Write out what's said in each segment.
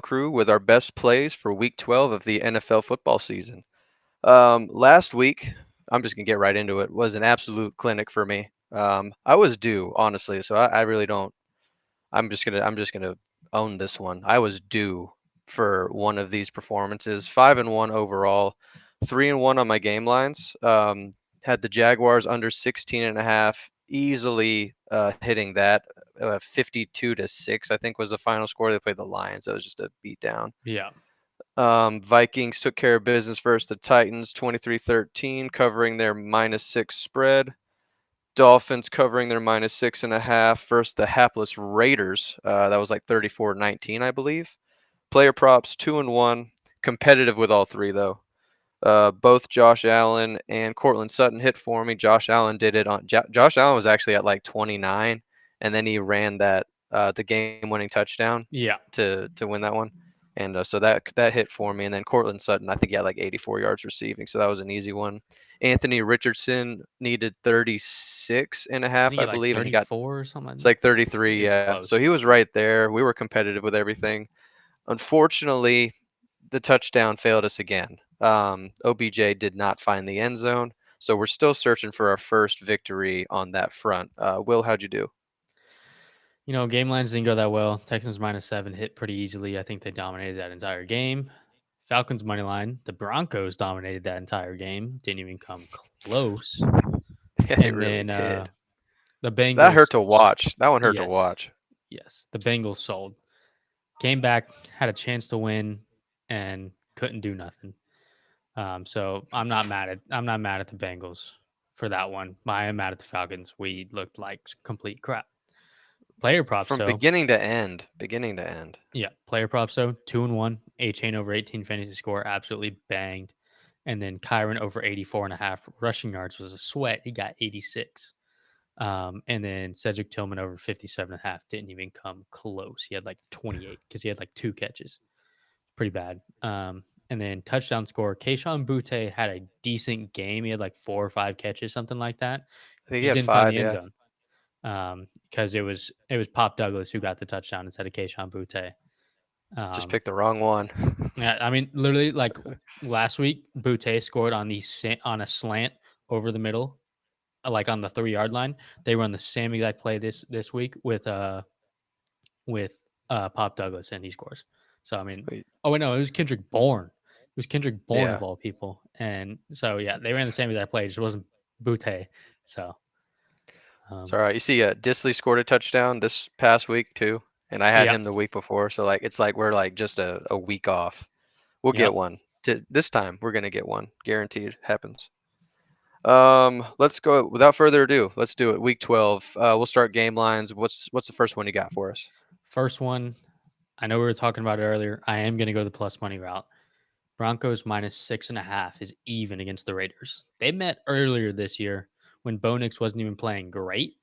Crew with our best plays for Week 12 of the NFL football season. Last week, I'm just gonna get right into it. Was an absolute clinic for me. I was due, honestly, so I really don't. I'm just gonna own this one. I was due for one of these performances. 5-1 overall, 3-1 on my game lines. Had the Jaguars under 16 and a half, easily hitting that. 52-6, I think was the final score. They played the Lions. That was just a beat down. Yeah. Vikings took care of business versus the Titans, 23-13, covering their -6 spread. Dolphins covering their -6.5 versus the hapless Raiders. That was like 34-19, I believe. Player props 2-1. Competitive with all three though. Both Josh Allen and Cortland Sutton hit for me. Josh Allen did it on. Josh Allen was actually at like 29, and then he ran the game-winning touchdown Yeah. to win that one, and so that hit for me. And then Cortland Sutton, I think he had like 84 yards receiving, so that was an easy one. Anthony Richardson needed 36 and a I half, think he I had like believe, and he got 34 or something. it's like 33, It was yeah. So close. he was right there. We were competitive with everything. Unfortunately, the touchdown failed us again. OBJ did not find the end zone, so we're still searching for our first victory on that front. Will, how'd you do? Game lines didn't go that well. Texans -7 hit pretty easily. I think they dominated that entire game. Falcons money line. The Broncos dominated that entire game. Didn't even come close. Yeah, it And really then did. the That hurt Bengals. to watch. That one hurt to Yes, watch. yes. The Bengals sold. Came back, had a chance to win, and couldn't do nothing. So I'm not mad at the Bengals for that one. I am mad at the Falcons. We looked like complete crap. Player props From though, beginning to end, beginning to end. yeah. Player props though, 2-1. A chain over 18 fantasy score, absolutely banged. And then Kyron over 84.5 rushing yards was a sweat. He got 86. And then Cedric Tillman over 57.5 didn't even come close. He had like 28 because he had like two catches. Pretty bad. And then touchdown score. Keishon Butte had a decent game. He had like 4 or 5 catches, something like that. I think he Just had didn't find five, the end yeah. zone. Because it was Pop Douglas who got the touchdown instead of Keishon Butte. Just Um, picked the wrong one. yeah, I mean, literally, like last week, Butte scored on a slant over the middle, like on the 3 yard line. They run the same exact play this week with Pop Douglas, and he scores. So I mean, Wait, oh wait, no, it was Kendrick Bourne. It was Kendrick Bourne yeah. of all people, and so yeah, they ran the same exact play. It just wasn't Butte. So It's um, all right. You see, Disley scored a touchdown this past week too, and I had yeah, him the week before. So like, it's like we're like just a week off. We'll get yep. one. This time we're gonna get one, guaranteed. Happens. Let's go. Without further ado, let's do it. Week 12. We'll start game lines. What's the first one you got for us? First one, I know we were talking about it earlier. I am going to go the plus money route. Broncos -6.5 is even against the Raiders. They met earlier this year when Bo Nix wasn't even playing great,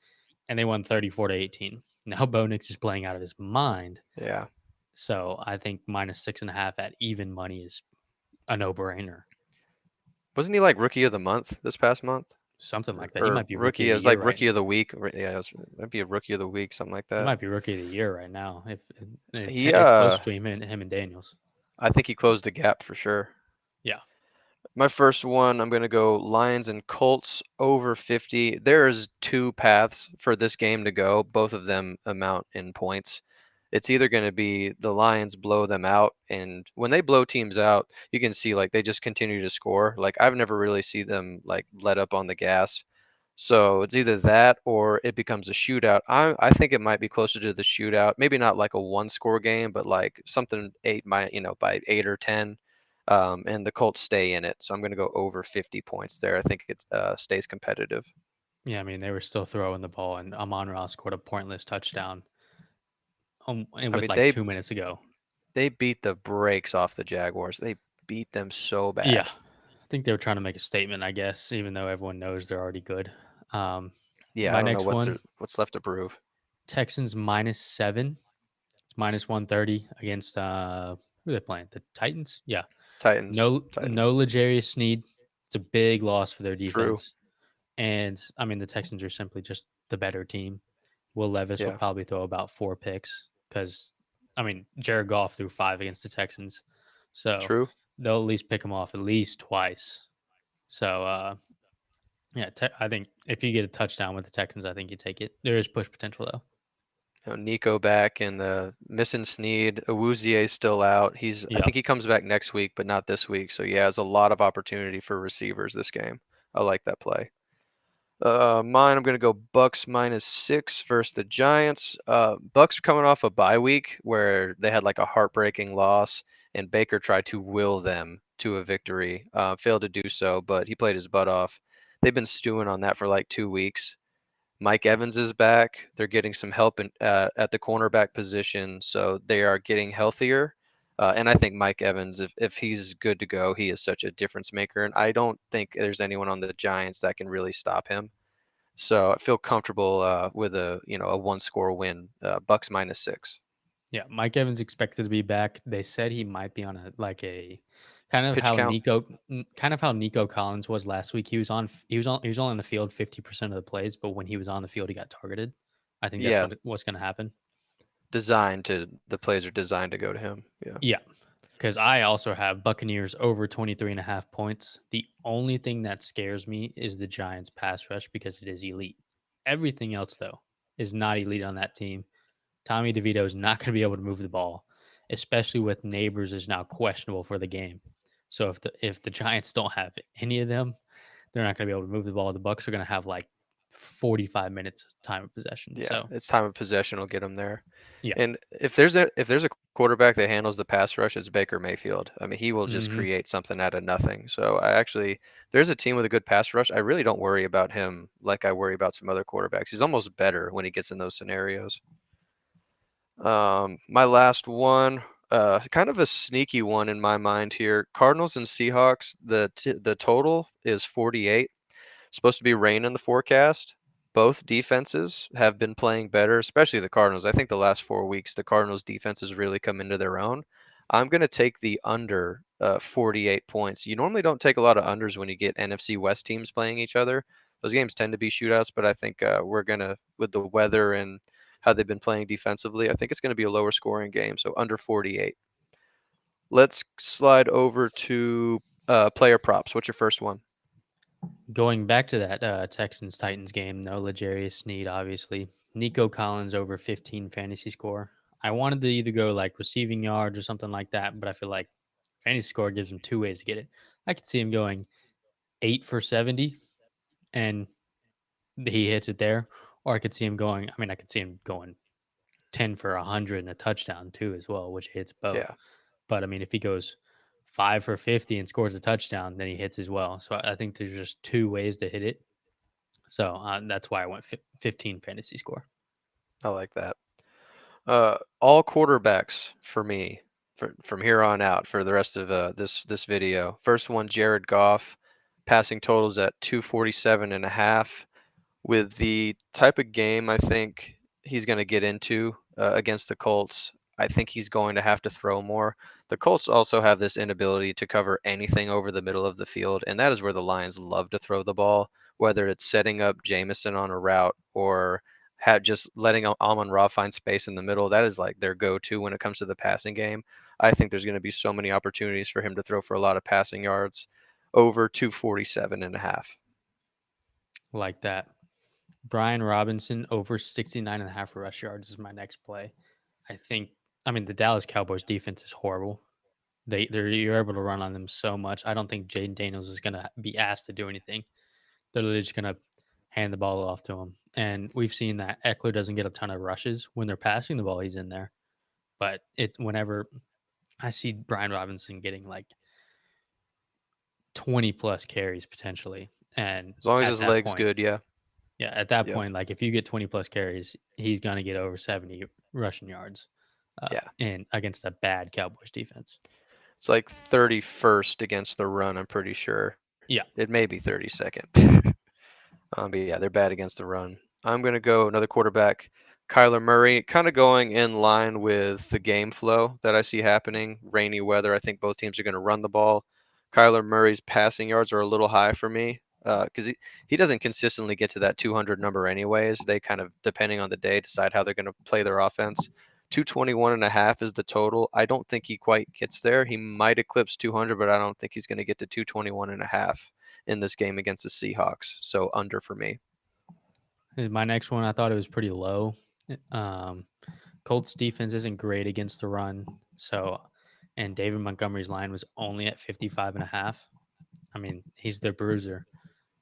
and they won 34-18. Now Bo Nix is playing out of his mind. Yeah. So I think -6.5 at even money is a no brainer. Wasn't he like rookie of the month this past month? Something like that. He Or might be rookie rookie? of It the was year like right. rookie of the week. Yeah, it might be a rookie of the week, something like He that. might be rookie of the year right now. If it's He it's close between him and Daniels. I think he closed the gap for sure. Yeah. My first one, I'm going to go Lions and Colts over 50. There is two paths for this game to go. Both of them amount in points. It's either going to be the Lions blow them out, and when they blow teams out, you can see like they just continue to score. Like I've never really seen them like let up on the gas. So it's either that or it becomes a shootout. I think it might be closer to the shootout. Maybe not like a one score game, but like something by 8 or 10. And the Colts stay in it. So I'm going to go over 50 points there. I think it stays competitive. Yeah, I mean, they were still throwing the ball, and Amon-Ra scored a pointless touchdown and I with mean, like 2 minutes ago. they beat the brakes off the Jaguars. They beat them so Yeah, bad. I think they were trying to make a statement, I guess, even though everyone knows they're already good. Um, Yeah, I my don't know next one, what's left to prove. Texans -7. It's -130 against who are they playing? The Titans? Yeah. Titans, No Titans. L'Jarius Sneed. It's a big loss for their True. defense. And I mean, the Texans are simply just the better team. Will Levis will Yeah. probably throw about 4 picks because I mean, Jared Goff threw 5 against the Texans, so True. they'll at least pick him off at least twice. So, yeah, I think if you get a touchdown with the Texans, I think you take it. There is push potential though. Nico back and the missing Sneed. Awuzie's still out. I Yep. think he comes back next week, but not this week. So yeah, there's a lot of opportunity for receivers this game. I like that play. Mine, I'm gonna go Bucks -6 versus the Giants. Bucks are coming off a bye week where they had like a heartbreaking loss, and Baker tried to will them to a victory. Failed to do so, but he played his butt off. They've been stewing on that for like 2 weeks. Mike Evans is back. They're getting some help at the cornerback position, so they are getting healthier. And I think Mike Evans, if he's good to go, he is such a difference maker. And I don't think there's anyone on the Giants that can really stop him. So I feel comfortable with a 1-score win. Bucks -6. Yeah, Mike Evans expected to be back. They said he might be on a kind of Pitch how count. Nico Collins was last week. He was only on the field 50% of the plays, but when he was on the field, he got targeted. I think that's Yeah, what's going to happen. the plays are designed to go to him. Yeah. Yeah, because I also have Buccaneers over 23.5 points. The only thing that scares me is the Giants pass rush because it is elite. Everything else though is not elite on that team. Tommy DeVito is not going to be able to move the ball, especially with Neighbors is now questionable for the game. So if the Giants don't have any of them, they're not going to be able to move the ball. The Bucks are going to have like 45 minutes time of possession. Yeah, So it's time of possession will get him there. yeah, And if there's a quarterback that handles the pass rush, it's Baker Mayfield. I mean, he will just hmm create something out of nothing. So there's a team with a good pass rush. I really don't worry about him like I worry about some other quarterbacks. He's almost better when he gets in those scenarios. My last one, kind of a sneaky one in my mind here. Cardinals and Seahawks. The total is 48. Supposed to be rain in the forecast. Both defenses have been playing better, especially the Cardinals. I think the last 4 weeks, the Cardinals defense has really come into their own. I'm going to take the under 48 points. You normally don't take a lot of unders when you get NFC West teams playing each other. Those games tend to be shootouts, but I think we're going to, with the weather and how they've been playing defensively, I think it's going to be a lower scoring game. So under 48. Let's slide over to player props. What's your first one? going back to that Texans Titans game, no L'Jarius Sneed, obviously. Nico Collins over 15 fantasy score. I wanted to either go like receiving yards or something like that, but I feel like fantasy score gives him two ways to get it. I could see him going 8 for 70 and he hits it there, or I could see him going. I mean, I could see him going 10 for 100 and a touchdown too, as well, which hits both. Yeah, But I mean, if he goes 5 for 50 and scores a touchdown, then he hits as well. So I think there's just two ways to hit it. So that's why I went 15 fantasy score. I like that. All quarterbacks for me from here on out for the rest of this video. First one, Jared Goff, passing totals at 247 and a half. With the type of game I think he's going to get into against the Colts, I think he's going to have to throw more. The Colts also have this inability to cover anything over the middle of the field, and that is where the Lions love to throw the ball, whether it's setting up Jameson on a route or just letting Amon Ra find space in the middle. That is like their go-to when it comes to the passing game. I think there's going to be so many opportunities for him to throw for a lot of passing yards, over 247 and a half. Like that. Brian Robinson over 69.5 rush yards is my next play. I think, I mean, the Dallas Cowboys defense is horrible. You're able to run on them so much. I don't think Jaden Daniels is going to be asked to do anything. They're literally just going to hand the ball off to him. And we've seen that Eckler doesn't get a ton of rushes when they're passing the ball. He's in there, but whenever I see Brian Robinson getting like 20 plus carries potentially, and As long as at his that leg's point, good, yeah. yeah, at that Yeah. point, like if you get 20 plus carries, he's gonna get over 70 rushing yards, Yeah. and against a bad Cowboys defense. It's like 31st against the run, I'm pretty sure. Yeah, It may be 32nd. But yeah, they're bad against the run. I'm going to go another quarterback, Kyler Murray, kind of going in line with the game flow that I see happening. Rainy weather. I think both teams are going to run the ball. Kyler Murray's passing yards are a little high for me because he doesn't consistently get to that 200 number anyways. They kind of, depending on the day, decide how they're going to play their offense. 221.5 is the total. I don't think he quite gets there. He might eclipse 200, but I don't think he's going to get to 221.5 in this game against the Seahawks. So under for me. My next one, I thought it was pretty low. Um, Colts defense isn't great against the run. So, and David Montgomery's line was only at 55.5. I mean, he's the bruiser.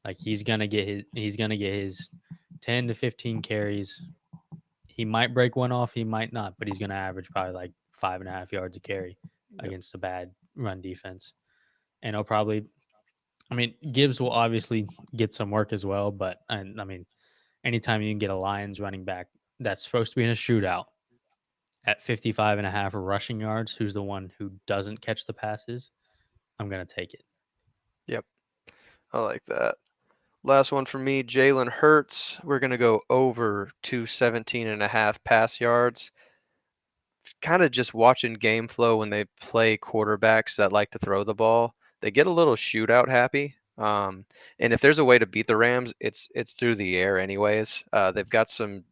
Like he's gonna get his 10 to 15 carries. He might break one off, he might not, but he's gonna average probably like 5.5 yards a carry Yep. against a bad run defense. And he'll probably, I mean, Gibbs will obviously get some work as well, but I mean, anytime you can get a Lions running back that's supposed to be in a shootout at 55.5 rushing yards, who's the one who doesn't catch the passes, I'm gonna take it. Yep. I like that. Last one for me, Jalen Hurts. We're going to go over 217.5 pass yards. Kind of just watching game flow when they play quarterbacks that like to throw the ball. They get a little shootout happy. And if there's a way to beat the Rams, it's through the air anyways. They've got some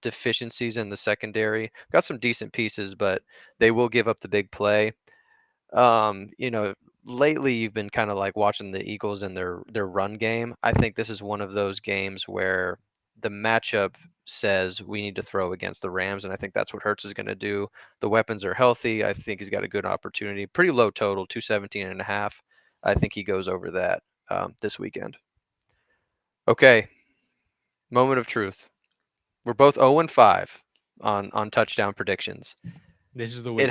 deficiencies in the secondary. Got some decent pieces, but they will give up the big play. You know, lately you've been kind of like watching the Eagles and their run game. I think this is one of those games where the matchup says we need to throw against the Rams, and I think that's what Hurts is going to do. The weapons are healthy. I think he's got a good opportunity. Pretty low total, 217.5. I think he goes over that this weekend. Okay, moment of truth. We're both 0-5 on touchdown predictions. This is the It week.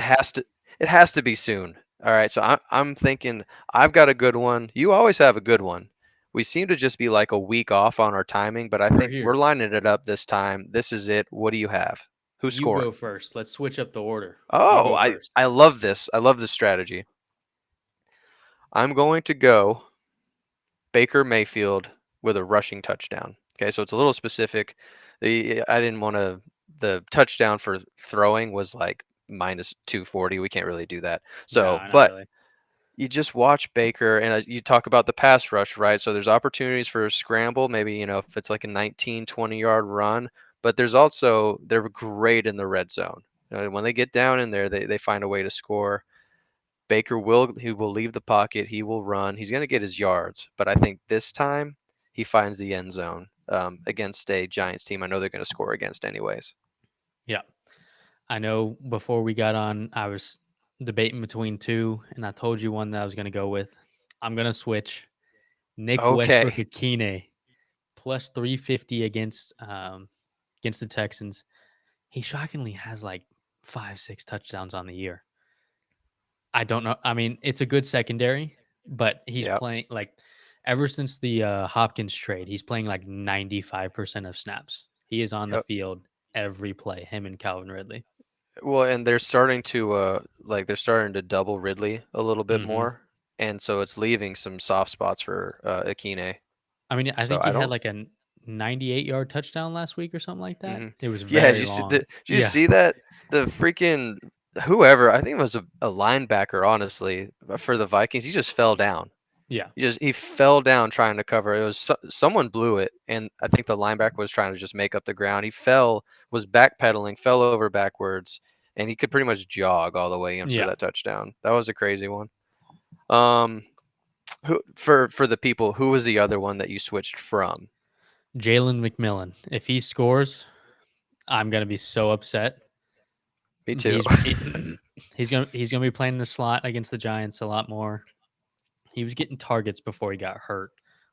has to be soon. All right, so I'm thinking I've got a good one. You always have a good one. We seem to just be like a week off on our timing, but I We're think here. we're lining it up this time. This is it. What do you have? Who's You go scoring? first. Let's switch up the order. You Oh, go I first. I love this. I love this strategy. I'm going to go Baker Mayfield with a rushing touchdown. Okay, so it's a little specific. I didn't want to. The touchdown for throwing was like minus 240. We can't really do that. So, No, not but really. you just watch Baker and you talk about the pass rush, right? So there's opportunities for a scramble, maybe, if it's like a 19, 20-yard run, but there's also, they're great in the red zone. When they get down in there, they find a way to score. He will leave the pocket, he will run, he's going to get his yards, but I think this time he finds the end zone against a Giants team I know they're going to score against anyways. Yeah. I know before we got on, I was debating between two, and I told you one that I was going to go with. I'm going to switch. Nick Westbrook Okay. Akine plus 350 against the Texans. He shockingly has like 5, 6 touchdowns on the year. I don't know. I mean, it's a good secondary, but he's Yep. playing like ever since the Hopkins trade, he's playing like 95% of snaps. He is on the Yep. field every play, him and Calvin Ridley. Well, and they're starting to double Ridley a little bit Hmm. more, and so it's leaving some soft spots for Akine. I mean, I So think I he had don't. like a 98-yard touchdown last week or something like that. Hmm. It was Yeah, very long. did you Yeah. see that the freaking whoever, I think it was a linebacker, honestly, for the Vikings, he just fell down. Yeah. He fell down trying to cover. It was someone blew it, and I think the linebacker was trying to just make up the ground. He fell, was backpedaling, fell over backwards, and he could pretty much jog all the way in for Yeah. that touchdown. That was a crazy one. Um, for the people, who was the other one that you switched from? Jalen McMillan. If he scores, I'm gonna be so upset. Me too. He's he, he's gonna be playing the slot against the Giants a lot more. He was getting targets before he got hurt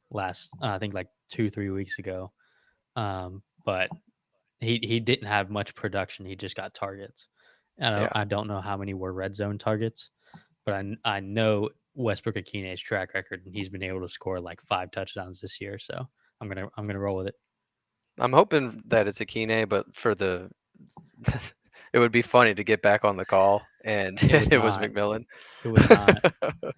last, I think like 2, 3 weeks ago. But he didn't have much production. He just got targets. Yeah, I don't know how many were red zone targets, but I know Westbrook Akine's track record, and he's been able to score like 5 touchdowns this year. So I'm gonna roll with it. I'm hoping that it's Akine, but for the it would be funny to get back on the call and It was it was not. McMillan. It was not.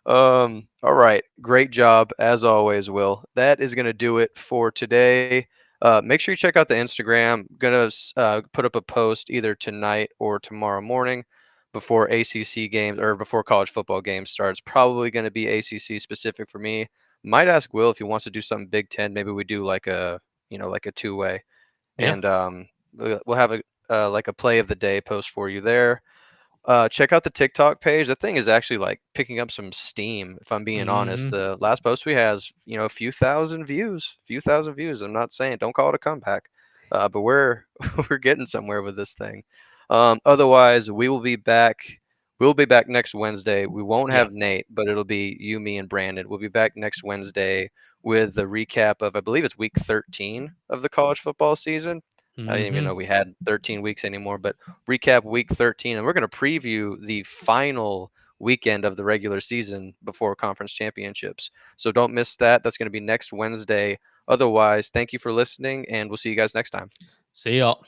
All right. Great job as always, Will. That is going to do it for today. Make sure you check out the Instagram. Gonna put up a post either tonight or tomorrow morning before ACC games or before college football games starts. Probably going to be ACC specific for me. Might ask Will if he wants to do something Big Ten. Maybe we do like a two-way, Yeah. and we'll have like a play of the day post for you there. Check out the TikTok page. That thing is actually like picking up some steam, if I'm being honest. Hmm. The last post we has, a few thousand views, few thousand views. I'm not saying don't call it a comeback, but we're we're getting somewhere with this thing. Otherwise, we will be back. We'll be back next Wednesday. We won't Yeah. have Nate, but it'll be you, me, and Brandon. We'll be back next Wednesday with the recap of, I believe it's week 13 of the college football season. I didn't even Hmm. know we had 13 weeks anymore, but recap week 13, and we're going to preview the final weekend of the regular season before conference championships. So don't miss that. That's going to be next Wednesday. Otherwise, thank you for listening, and we'll see you guys next time. See y'all.